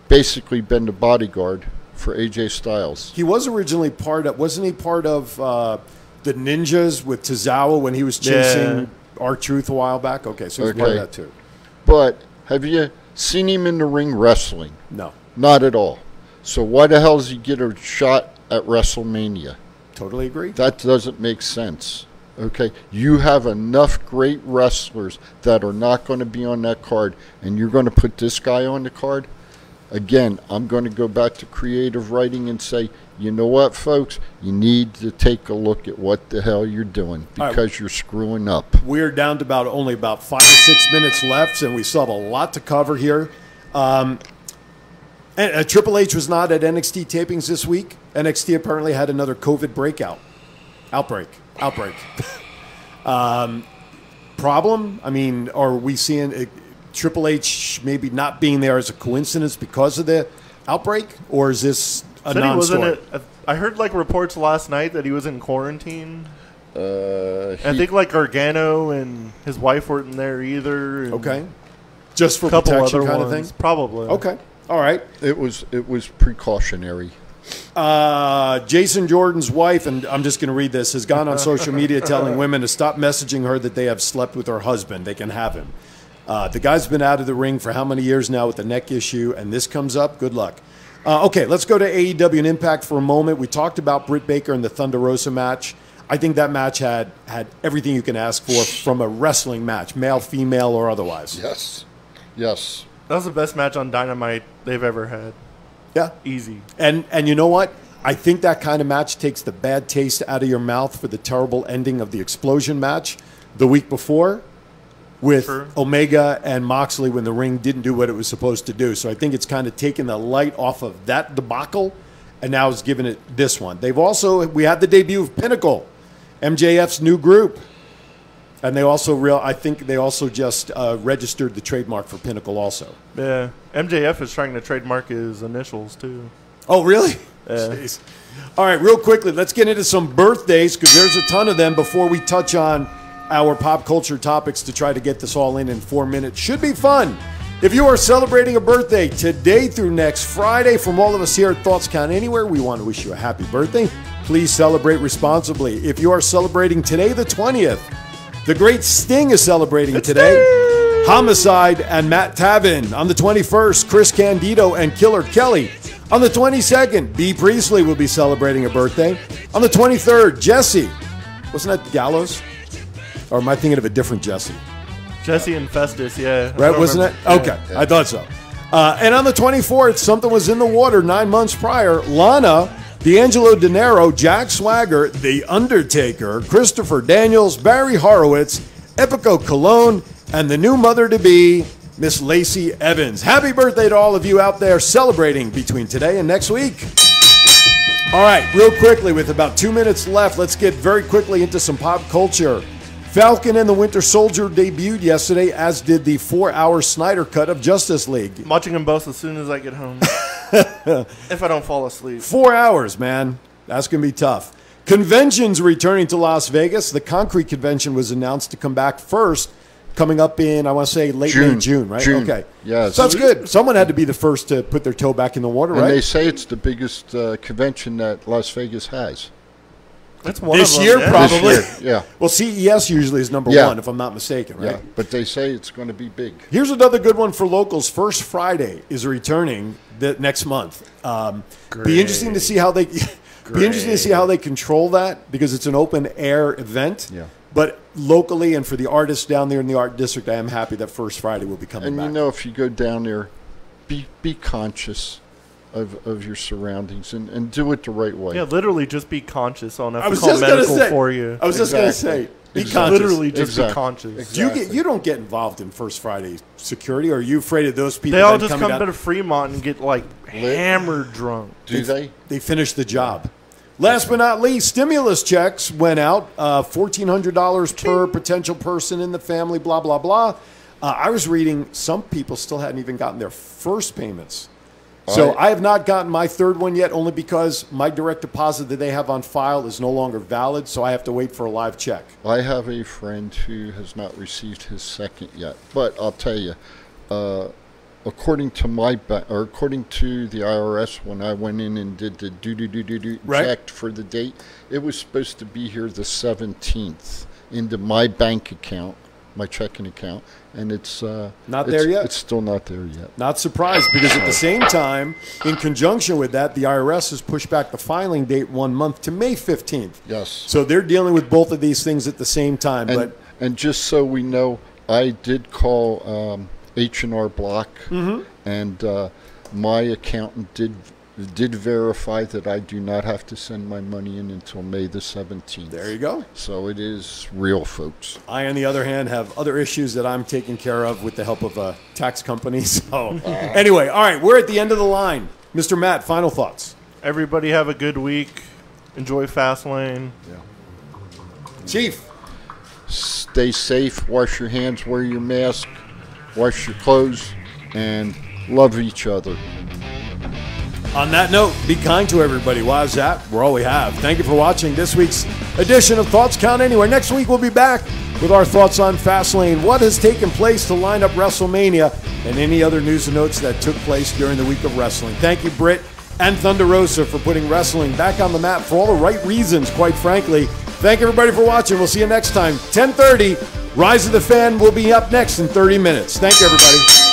basically been the bodyguard for AJ Styles. He was originally wasn't he part of the Ninjas with Tozawa when he was chasing R-Truth a while back? Okay, so he's part of that too. But have you seen him in the ring wrestling? No. Not at all. So why the hell does he get a shot at WrestleMania? Totally agree. That doesn't make sense. Okay, you have enough great wrestlers that are not going to be on that card, and you're going to put this guy on the card? Again, I'm going to go back to creative writing and say, you know what, folks? You need to take a look at what the hell you're doing because you're screwing up. We're down to only about 5 or 6 minutes left, and we still have a lot to cover here. And Triple H was not at NXT tapings this week. NXT apparently had another COVID outbreak. Problem? I mean, are we seeing Triple H maybe not being there as a coincidence because of the outbreak, or is this a non-story? I heard reports last night that he was in quarantine. I think Gargano and his wife weren't there either. Okay, just for protection kind of thing. Probably. Okay, all right. It was precautionary. Jason Jordan's wife, and I'm just going to read this, has gone on social media telling women to stop messaging her that they have slept with her husband. They can have him. The guy's been out of the ring for how many years now with the neck issue, and this comes up. Good luck. Okay, let's go to AEW and Impact for a moment. We talked about Britt Baker and the Thunder Rosa match. I think that match had everything you can ask for from a wrestling match, male, female, or otherwise. Yes. That was the best match on Dynamite they've ever had. Yeah. Easy. And you know what? I think that kind of match takes the bad taste out of your mouth for the terrible ending of the Explosion match the week before with Omega and Moxley when the ring didn't do what it was supposed to do. So I think it's kind of taken the light off of that debacle and now is giving it this one. We had the debut of Pinnacle, MJF's new group. And they also I think they also just registered the trademark for Pinnacle also. Yeah. MJF is trying to trademark his initials, too. Oh, really? Yeah. Jeez. All right, real quickly, let's get into some birthdays because there's a ton of them before we touch on our pop culture topics to try to get this all in 4 minutes. Should be fun. If you are celebrating a birthday today through next Friday, from all of us here at Thoughts Count Anywhere, we want to wish you a happy birthday. Please celebrate responsibly. If you are celebrating today, the 20th, the great Sting is celebrating today. Homicide and Matt Taven. On the 21st, Chris Candido and Killer Kelly. On the 22nd, B. Priestley will be celebrating a birthday. On the 23rd, Jesse. Wasn't that Gallows? Or am I thinking of a different Jesse? Jesse and Festus, yeah. Right, wasn't it? Okay, yeah. I thought so. And on the 24th, something was in the water 9 months prior. Lana, D'Angelo De Niro, Jack Swagger, The Undertaker, Christopher Daniels, Barry Horowitz, Epico Cologne, and the new mother-to-be, Miss Lacey Evans. Happy birthday to all of you out there celebrating between today and next week. All right, real quickly, with about 2 minutes left, let's get very quickly into some pop culture. Falcon and the Winter Soldier debuted yesterday, as did the 4-hour Snyder cut of Justice League. I'm watching them both as soon as I get home. If I don't fall asleep. 4 hours, man. That's going to be tough. Conventions returning to Las Vegas. The Concrete Convention was announced to come back first, coming up in, I want to say, late June, right? June. Okay. Yes. So that's good. Someone had to be the first to put their toe back in the water, right? And they say it's the biggest convention that Las Vegas has. That's one this of them, year, yeah. probably. This year, yeah. Well, CES usually is number one, if I'm not mistaken, right? Yeah, but they say it's going to be big. Here's another good one for locals. First Friday is returning next month. Be interesting to see how they control that because it's an open air event. Yeah. But locally and for the artists down there in the art district, I am happy that First Friday will be coming back. And if you go down there, be conscious of your surroundings and do it the right way. Yeah, literally just be conscious. I don't have I to was call just going to medical say. for you. I was just going to say. Be conscious. Literally just be conscious. Exactly. You don't get involved in First Friday security, or are you afraid of those people? They all just come to Fremont and get hammered drunk. Do they? They finish the job. Last but not least, stimulus checks went out. $1,400 per potential person in the family, blah, blah, blah. I was reading some people still hadn't even gotten their first payments. So I have not gotten my third one yet, only because my direct deposit that they have on file is no longer valid, so I have to wait for a live check. I have a friend who has not received his second yet. But I'll tell you, according to according to the IRS, when I went in and did the checked for the date, it was supposed to be here the 17th into my bank account, my checking account, and it's not there yet. It's still not there yet. Not surprised, because at the same time, in conjunction with that, the IRS has pushed back the filing date 1 month to May 15th. Yes. So they're dealing with both of these things at the same time. And just so we know, I did call H&R Block, and my accountant did verify that I do not have to send my money in until May the 17th. There you go. So it is real, folks. I, on the other hand, have other issues that I'm taking care of with the help of a tax company. So anyway, all right, we're at the end of the line. Mr. Matt, final thoughts. Everybody have a good week. Enjoy Fastlane. Yeah. Chief. Stay safe. Wash your hands. Wear your mask. Wash your clothes. And love each other. On that note, be kind to everybody. Why is that? We're all we have. Thank you for watching this week's edition of Thoughts Count Anywhere. Next week, we'll be back with our thoughts on Fastlane, what has taken place to line up WrestleMania, and any other news and notes that took place during the week of wrestling. Thank you, Britt and Thunder Rosa, for putting wrestling back on the map for all the right reasons, quite frankly. Thank everybody for watching. We'll see you next time. 10:30, Rise of the Fan will be up next in 30 minutes. Thank you, everybody.